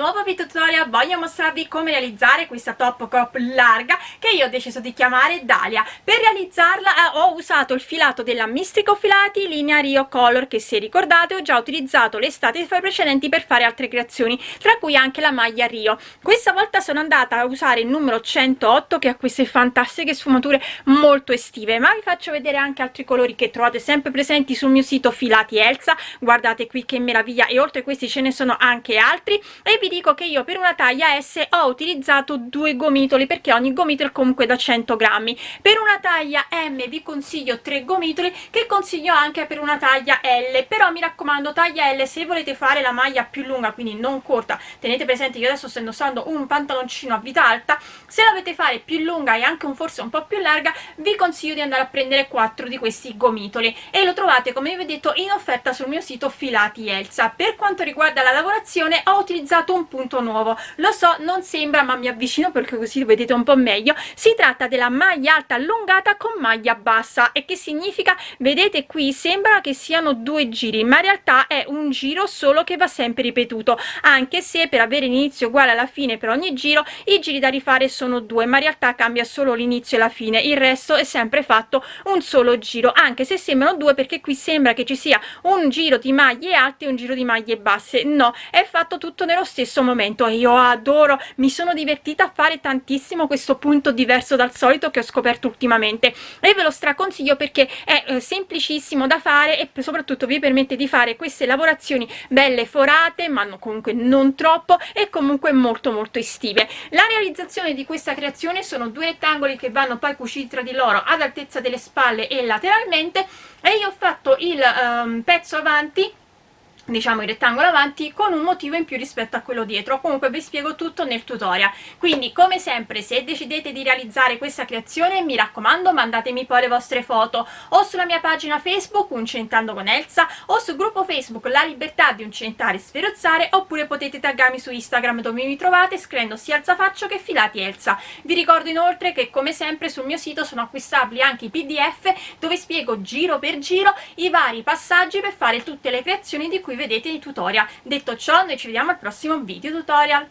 nuovo video tutorial voglio mostrarvi come realizzare questa top crop larga che io ho deciso di chiamare Dalia. Per realizzarla ho usato il filato della Mistrico Filati linea Rio Color che, se ricordate, ho già utilizzato l'estate precedenti per fare altre creazioni, tra cui anche la maglia Rio. Questa volta sono andata a usare il numero 108 che ha queste fantastiche sfumature molto estive, ma vi faccio vedere anche altri colori che trovate sempre presenti sul mio sito Filati Elsa. Guardate qui che meraviglia, e oltre a questi ce ne sono anche altri. E vi dico che io per una taglia S ho utilizzato 2 gomitoli, perché ogni gomitolo è comunque da 100 grammi. Per una taglia M vi consiglio 3 gomitoli, che consiglio anche per una taglia L, però mi raccomando, taglia L, se volete fare la maglia più lunga, quindi non corta, tenete presente che io adesso sto indossando un pantaloncino a vita alta, se la volete fare più lunga e anche forse un po' più larga, vi consiglio di andare a prendere 4 di questi gomitoli, e lo trovate, come vi ho detto, in offerta sul mio sito Filati Elsa. Per quanto riguarda la lavorazione ho utilizzato un punto nuovo, lo so non sembra, ma mi avvicino perché così lo vedete un po' meglio. Si tratta della maglia alta allungata con maglia bassa. E che significa? Vedete qui sembra che siano 2 giri, ma in realtà è un giro solo che va sempre ripetuto, anche se per avere l'inizio uguale alla fine per ogni giro i giri da rifare sono 2, ma in realtà cambia solo l'inizio e la fine, il resto è sempre fatto un solo giro, anche se sembrano 2 perché qui sembra che ci sia un giro di maglie alte e un giro di maglie basse. No, è fatto tutto nello stesso momento e io adoro, mi sono divertita a fare tantissimo questo punto diverso dal solito che ho scoperto ultimamente, e ve lo straconsiglio perché è semplicissimo da fare e soprattutto vi permette di fare queste lavorazioni belle forate, ma comunque non troppo, e comunque molto estive. La realizzazione di questa creazione sono 2 rettangoli che vanno poi cuciti tra di loro ad altezza delle spalle e lateralmente, e io ho fatto il pezzo avanti, diciamo il rettangolo avanti, con un motivo in più rispetto a quello dietro. Comunque vi spiego tutto nel tutorial, quindi come sempre se decidete di realizzare questa creazione mi raccomando mandatemi poi le vostre foto o sulla mia pagina Facebook Uncentando con Elsa, o sul gruppo Facebook La Libertà di Uncentare e Sferozzare, oppure potete taggarmi su Instagram dove mi trovate scrivendo sia Alzafaccio che Filati Elsa. Vi ricordo inoltre che come sempre sul mio sito sono acquistabili anche i PDF dove spiego giro per giro i vari passaggi per fare tutte le creazioni di cui vedete i tutorial. Detto ciò, noi ci vediamo al prossimo video tutorial.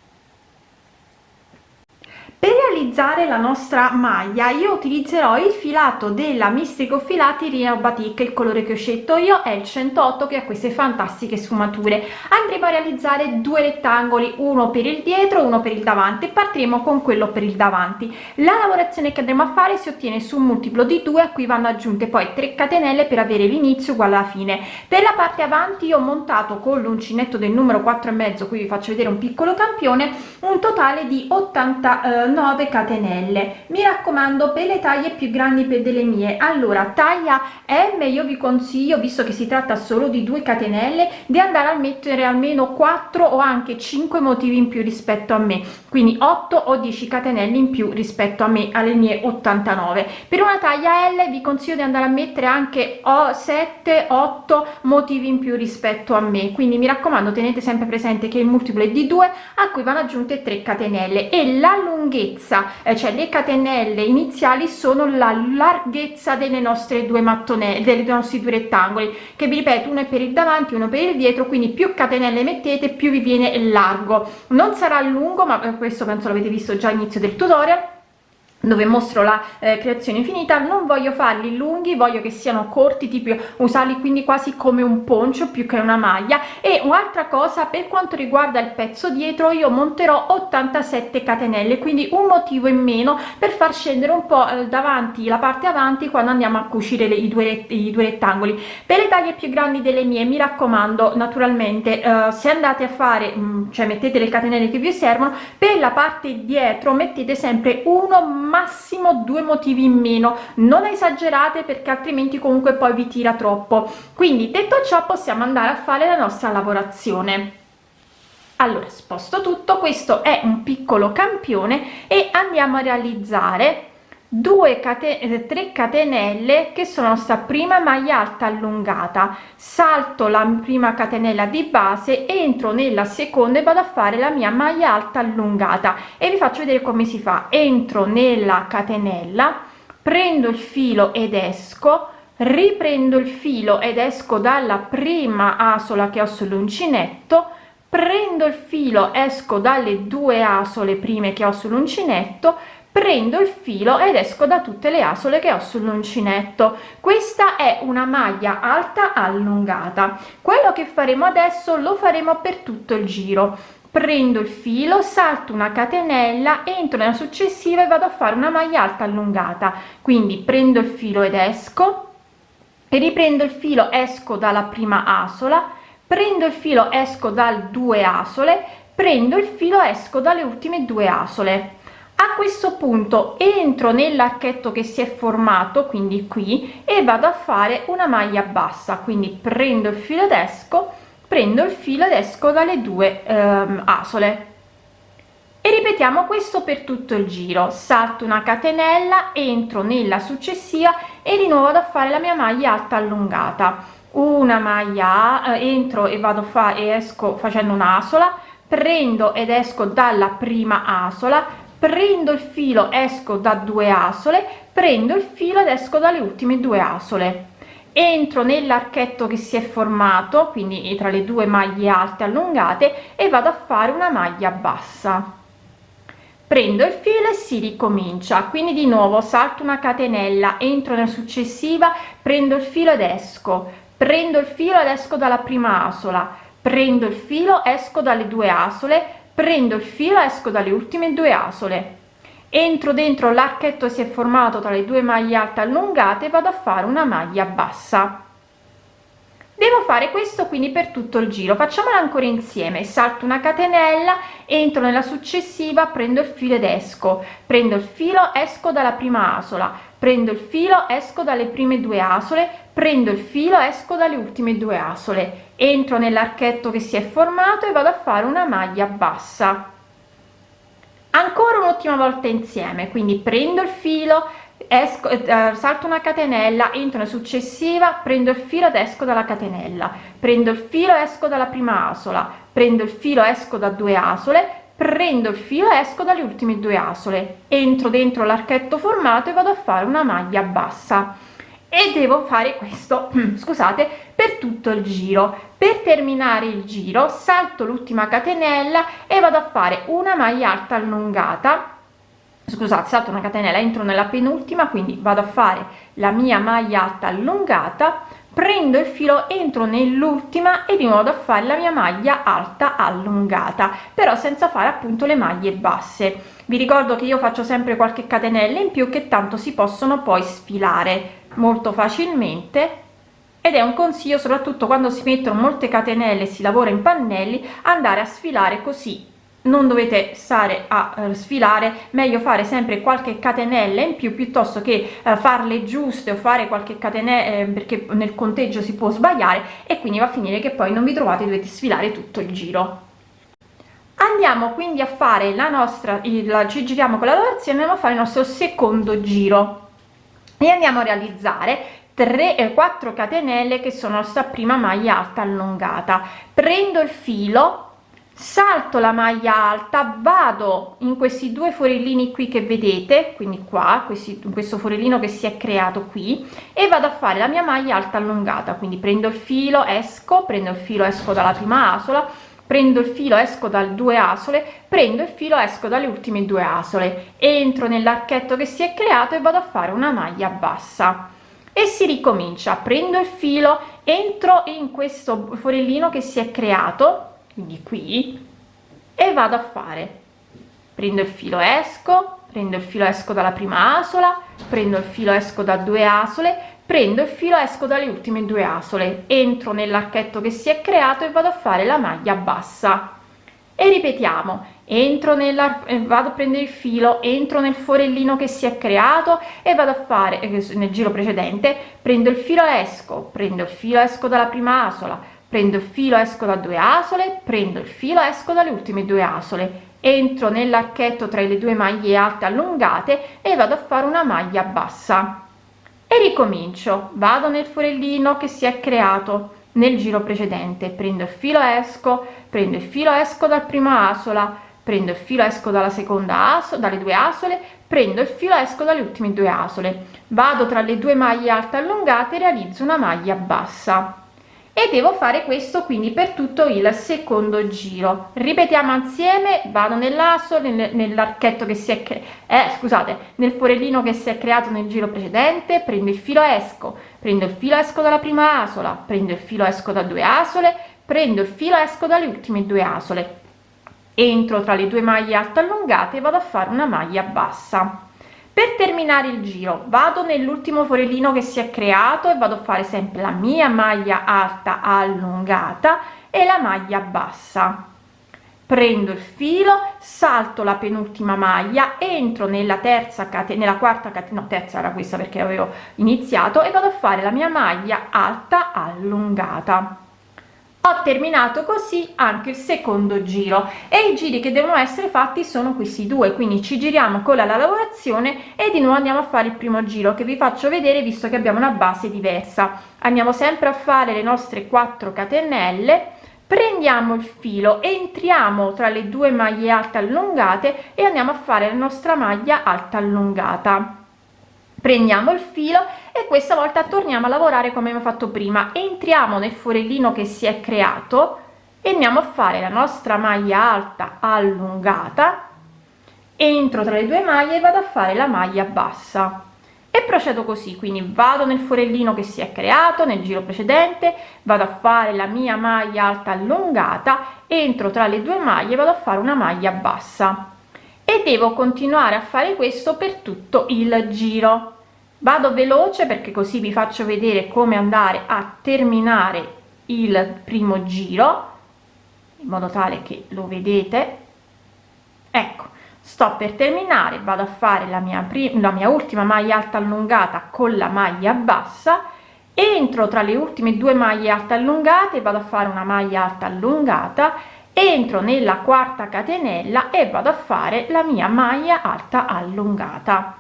Per realizzare la nostra maglia io utilizzerò il filato della Mistrico Filati Rio Batik, il colore che ho scelto io è il 108 che ha queste fantastiche sfumature. Andremo a realizzare 2 rettangoli, uno per il dietro e uno per il davanti. Partiremo con quello per il davanti. La lavorazione che andremo a fare si ottiene su un multiplo di 2 a cui vanno aggiunte poi 3 catenelle per avere l'inizio uguale alla fine. Per la parte avanti io ho montato con l'uncinetto del numero 4,5, qui vi faccio vedere un piccolo campione, un totale di 89 catenelle. Mi raccomando, per le taglie più grandi per delle mie, allora taglia M, io vi consiglio, visto che si tratta solo di 2 catenelle, di andare a mettere almeno 4 o anche 5 motivi in più rispetto a me, quindi 8 o 10 catenelle in più rispetto a me, alle mie 89. Per una taglia L vi consiglio di andare a mettere anche 7-8 motivi in più rispetto a me, quindi mi raccomando tenete sempre presente che il multiplo è di 2 a cui vanno aggiunte 3 catenelle, e la lunghezza, cioè le catenelle iniziali sono la larghezza delle nostre 2 mattonelle, dei nostri 2 rettangoli, che vi ripeto, uno è per il davanti, uno per il dietro, quindi più catenelle mettete più vi viene largo. Non sarà lungo, ma questo penso l'avete visto già all'inizio del tutorial dove mostro la creazione finita. Non voglio farli lunghi, voglio che siano corti, tipo usarli quindi quasi come un poncio più che una maglia. E un'altra cosa, per quanto riguarda il pezzo dietro io monterò 87 catenelle, quindi un motivo in meno per far scendere un po' davanti la parte avanti quando andiamo a cucire i due rettangoli. Per le taglie più grandi delle mie mi raccomando naturalmente se andate a fare cioè mettete le catenelle che vi servono, per la parte dietro mettete sempre uno massimo 2 motivi in meno, non esagerate perché altrimenti comunque poi vi tira troppo. Quindi detto ciò possiamo andare a fare la nostra lavorazione. Allora sposto tutto, questo è un piccolo campione e andiamo a realizzare 3 catenelle che sono la nostra prima maglia alta allungata. Salto la prima catenella di base, entro nella seconda e vado a fare la mia maglia alta allungata, e vi faccio vedere come si fa. Entro nella catenella, prendo il filo ed esco, riprendo il filo ed esco dalla prima asola che ho sull'uncinetto, prendo il filo, esco dalle 2 asole prime che ho sull'uncinetto, prendo il filo ed esco da tutte le asole che ho sull'uncinetto. Questa è una maglia alta allungata. Quello che faremo adesso lo faremo per tutto il giro. Prendo il filo, salto una catenella, entro nella successiva e vado a fare una maglia alta allungata. Quindi prendo il filo ed esco, e riprendo il filo, esco dalla prima asola, prendo il filo, esco dal 2 asole, prendo il filo, esco dalle ultime 2 asole. A questo punto entro nell'archetto che si è formato, quindi qui, e vado a fare una maglia bassa. Quindi prendo il filo ed esco, prendo il filo ed esco dalle 2 asole, e ripetiamo questo per tutto il giro. Salto una catenella, entro nella successiva e di nuovo vado a fare la mia maglia alta allungata, una maglia, entro e vado a fare e esco facendo un'asola, prendo ed esco dalla prima asola, prendo il filo, esco da 2 asole, prendo il filo ed esco dalle ultime 2 asole, entro nell'archetto che si è formato, quindi tra le 2 maglie alte allungate, e vado a fare una maglia bassa. Prendo il filo e si ricomincia. Quindi di nuovo salto una catenella, entro nella successiva, prendo il filo ed esco, prendo il filo ed esco dalla prima asola, prendo il filo, esco dalle 2 asole, prendo il filo, esco dalle ultime 2 asole, entro dentro l'archetto si è formato tra le 2 maglie alte allungate e vado a fare una maglia bassa. Devo fare questo quindi per tutto il giro. Facciamolo ancora insieme. Salto una catenella, entro nella successiva, prendo il filo ed esco, prendo il filo, esco dalla prima asola, prendo il filo, esco dalle prime 2 asole, prendo il filo, esco dalle ultime 2 asole, entro nell'archetto che si è formato e vado a fare una maglia bassa. Ancora un'ultima volta insieme, quindi prendo il filo, esco, salto una catenella, entro nella successiva, prendo il filo ed esco dalla catenella, prendo il filo, esco dalla prima asola, prendo il filo, esco da 2 asole, prendo il filo, esco dalle ultime 2 asole, entro dentro l'archetto formato e vado a fare una maglia bassa. E devo fare questo scusate, per tutto il giro. Per terminare il giro salto l'ultima catenella e vado a fare una maglia alta allungata, scusate, salto una catenella, entro nella penultima, quindi vado a fare la mia maglia alta allungata, prendo il filo, entro nell'ultima e di nuovo vado a fare la mia maglia alta allungata, però senza fare appunto le maglie basse. Vi ricordo che io faccio sempre qualche catenella in più, che tanto si possono poi sfilare molto facilmente, ed è un consiglio soprattutto quando si mettono molte catenelle e si lavora in pannelli, andare a sfilare, così non dovete stare a sfilare. Meglio fare sempre qualche catenella in più piuttosto che farle giuste o fare qualche catenella, perché nel conteggio si può sbagliare e quindi va a finire che poi non vi trovate, dovete sfilare tutto il giro. Andiamo quindi a fare la nostra, ci giriamo con la lavorazione, andiamo a fare il nostro secondo giro e andiamo a realizzare 4 catenelle che sono la nostra prima maglia alta allungata. Prendo il filo, salto la maglia alta, vado in questi 2 forellini qui che vedete, quindi qua questo forellino che si è creato qui, e vado a fare la mia maglia alta allungata. Quindi prendo il filo, esco, prendo il filo, esco dalla prima asola, prendo il filo, esco dal 2 asole, prendo il filo, esco dalle ultime 2 asole, entro nell'archetto che si è creato e vado a fare una maglia bassa e si ricomincia. Prendo il filo, entro in questo forellino che si è creato, quindi qui, e vado a fare, prendo il filo, esco, prendo il filo, esco dalla prima asola, prendo il filo, esco da 2 asole, prendo il filo, esco dalle ultime 2 asole, entro nell'archetto che si è creato e vado a fare la maglia bassa. E ripetiamo, entro vado a prendere il filo, entro nel forellino che si è creato e vado a fare nel giro precedente, prendo il filo, esco, prendo il filo, esco dalla prima asola, prendo il filo, esco da 2 asole, prendo il filo, esco dalle ultime 2 asole, entro nell'archetto tra le 2 maglie alte allungate e vado a fare una maglia bassa. E ricomincio, vado nel forellino che si è creato nel giro precedente, prendo il filo, esco, prendo il filo, esco dal prima asola, prendo il filo, esco dalla seconda asola, dalle 2 asole, prendo il filo, esco dalle ultime 2 asole, vado tra le 2 maglie alte allungate e realizzo una maglia bassa e devo fare questo quindi per tutto il secondo giro. Ripetiamo insieme, vado nell'asso, nell'archetto che si è scusate, nel forellino che si è creato nel giro precedente, prendo il filo, esco dalla prima asola, prendo il filo, esco da 2 asole, prendo il filo, esco dalle ultime 2 asole, entro tra le 2 maglie alte allungate e vado a fare una maglia bassa. Per terminare il giro vado nell'ultimo forellino che si è creato e vado a fare sempre la mia maglia alta allungata e la maglia bassa. Prendo il filo, salto la penultima maglia, entro nella quarta catena, no, terza era questa perché avevo iniziato, e vado a fare la mia maglia alta allungata. Ho terminato così anche il secondo giro e i giri che devono essere fatti sono questi due, quindi ci giriamo con la lavorazione e di nuovo andiamo a fare il primo giro che vi faccio vedere visto che abbiamo una base diversa. Andiamo sempre a fare le nostre 4 catenelle, prendiamo il filo, entriamo tra le 2 maglie alte allungate e andiamo a fare la nostra maglia alta allungata. Prendiamo il filo e questa volta torniamo a lavorare come abbiamo fatto prima, entriamo nel forellino che si è creato e andiamo a fare la nostra maglia alta allungata, entro tra le 2 maglie e vado a fare la maglia bassa e procedo così. Quindi vado nel forellino che si è creato nel giro precedente, vado a fare la mia maglia alta allungata, entro tra le 2 maglie e vado a fare una maglia bassa e devo continuare a fare questo per tutto il giro. Vado veloce perché così vi faccio vedere come andare a terminare il primo giro in modo tale che lo vedete. Ecco, sto per terminare, vado a fare la mia ultima maglia alta allungata con la maglia bassa, entro tra le ultime 2 maglie alte allungate, vado a fare una maglia alta allungata, entro nella quarta catenella e vado a fare la mia maglia alta allungata.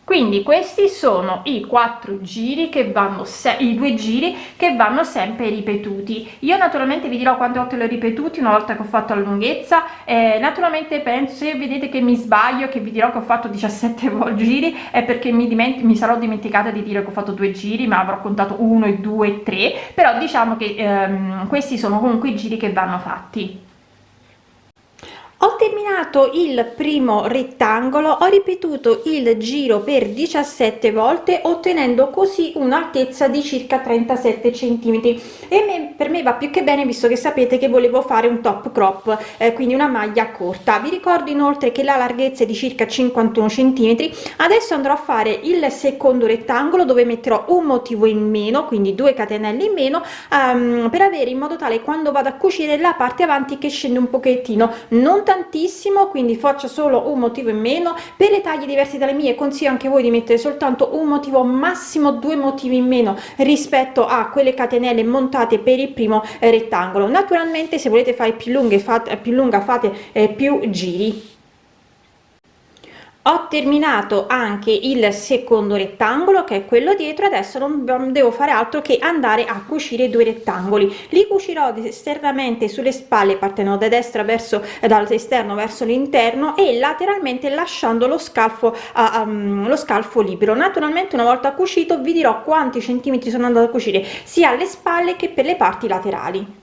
Quindi questi sono i 4 giri che vanno i 2 giri che vanno sempre ripetuti. Io naturalmente vi dirò quante volte li ho ripetuti una volta che ho fatto la lunghezza. Naturalmente penso, se vedete che mi sbaglio, che vi dirò che ho fatto 17 giri, è perché mi sarò dimenticata di dire che ho fatto 2 giri, ma avrò contato 1 e 2 e 3, però diciamo che questi sono comunque i giri che vanno fatti. Ho terminato il primo rettangolo, ho ripetuto il giro per 17 volte ottenendo così un'altezza di circa 37 centimetri e per me va più che bene, visto che sapete che volevo fare un top crop, quindi una maglia corta. Vi ricordo inoltre che la larghezza è di circa 51 centimetri. Adesso andrò a fare il secondo rettangolo dove metterò un motivo in meno, quindi 2 catenelle in meno, per avere in modo tale quando vado a cucire la parte avanti che scende un pochettino, non tantissimo, quindi faccio solo un motivo in meno. Per le taglie diverse dalle mie consiglio anche voi di mettere soltanto un motivo, massimo 2 motivi in meno rispetto a quelle catenelle montate per il primo rettangolo. Naturalmente se volete fare più lunga fate più giri. Ho terminato anche il secondo rettangolo che è quello dietro. Adesso non devo fare altro che andare a cucire 2 rettangoli. Li cucirò esternamente sulle spalle partendo da destra dall'esterno verso l'interno e lateralmente lasciando lo scalfo libero. Naturalmente una volta cucito vi dirò quanti centimetri sono andata a cucire sia alle spalle che per le parti laterali.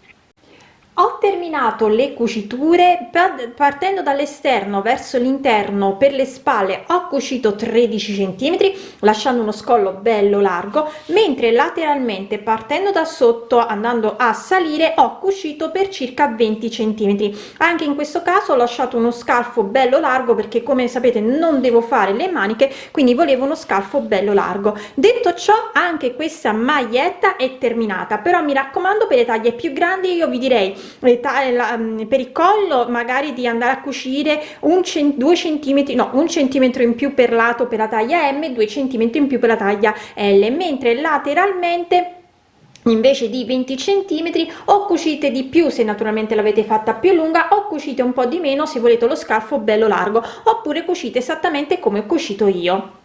Ho terminato le cuciture partendo dall'esterno verso l'interno. Per le spalle ho cucito 13 centimetri lasciando uno scollo bello largo, mentre lateralmente partendo da sotto andando a salire ho cucito per circa 20 centimetri. Anche in questo caso ho lasciato uno scalfo bello largo perché, come sapete, non devo fare le maniche, quindi volevo uno scalfo bello largo. Detto ciò, anche questa maglietta è terminata, però mi raccomando, per le taglie più grandi io vi direi per il collo magari di andare a cucire 2 centimetri, no, 1 centimetro in più per lato per la taglia M, 2 centimetri in più per la taglia L, mentre lateralmente invece di 20 centimetri o cucite di più se naturalmente l'avete fatta più lunga, o cucite un po' di meno se volete lo scalfo bello largo, oppure cucite esattamente come ho cucito io.